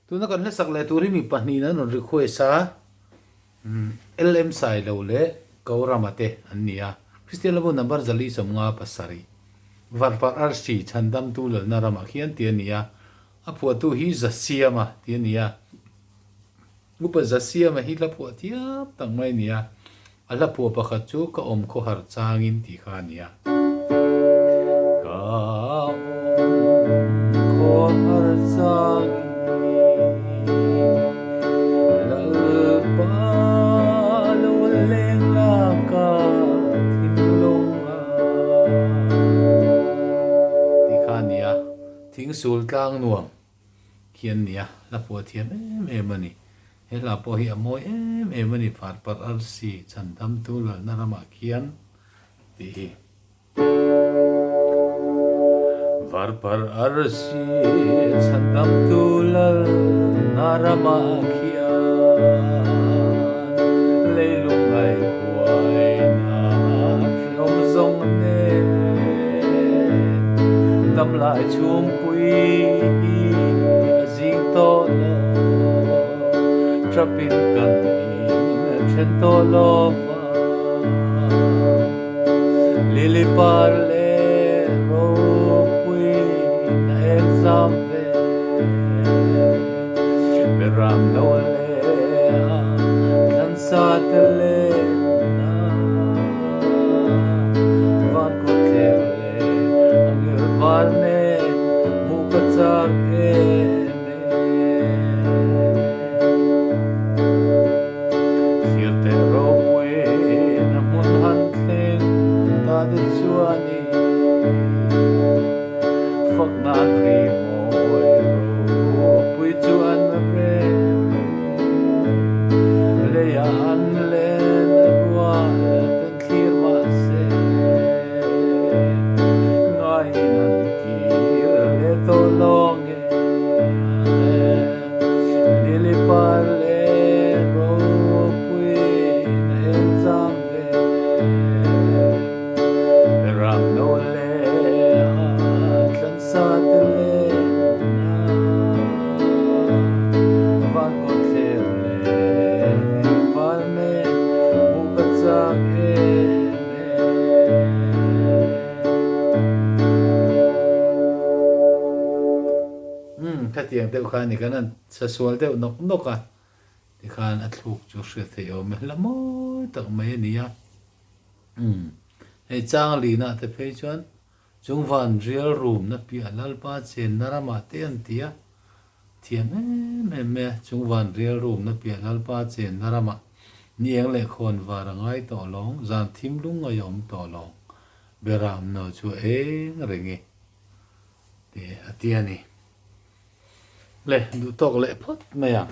tu na kan le sak le turi mi pahni na non request sa LM sai lo le kauramate annia Christian labo number zali somnga pasari Varparh Arsi Chhandamtu lalna rama khian tiania apua tu hi zasiama tiania upa zasiama hi la pu tiap tangmai nia ala pu pakhat chu ka om kho har changin ti khania ka om kho har changin thính sul tlang nuông khian nia la po thiam em ani he la po hi amoi em ani Varparh Arsi Chhandamtu lalna rama khian ti hi Varparh Arsi Chhandamtu lalna rama khian leilung ai huai na rom zong ne tâm lại chuông quy dinh to lo trapin cần in chen to lo lili parle ro quy na exam ve beram no le nan sa tele varne mukachak sierte rowe namun hanteng ta de chuani phok na ri moi ro pui chuan re le an le wa ten thir ma se ngai na to long lili parle ro pui na exam ve ram no le tlan sa tele van kon le van me mu katsaถ้าเตียงเต้าขานนี่ก็นั่นสะสวลเต้านกอ่ะที่ขานอัดลูกจุดเสียเที่ยวมันละม้อยตักไม่นี่อ่ะไอ้จ้างลีน่ะแต่เพจวนจงวันเรียลรูมนะพี่ลัลปาเจนนารามาเตียนเตียเทียมแม่จงวันเรียลรูมนะพี่ลัลปาเจนนารามานี่เองเลยคนวารังไงต่อลองจานทิมลุงก็ยอมต่อลองเบรามเนาะชัวเองอะไรเงี้ยเดี๋ยวเตียนี่เลยดูตกเลยพดไม่ยัง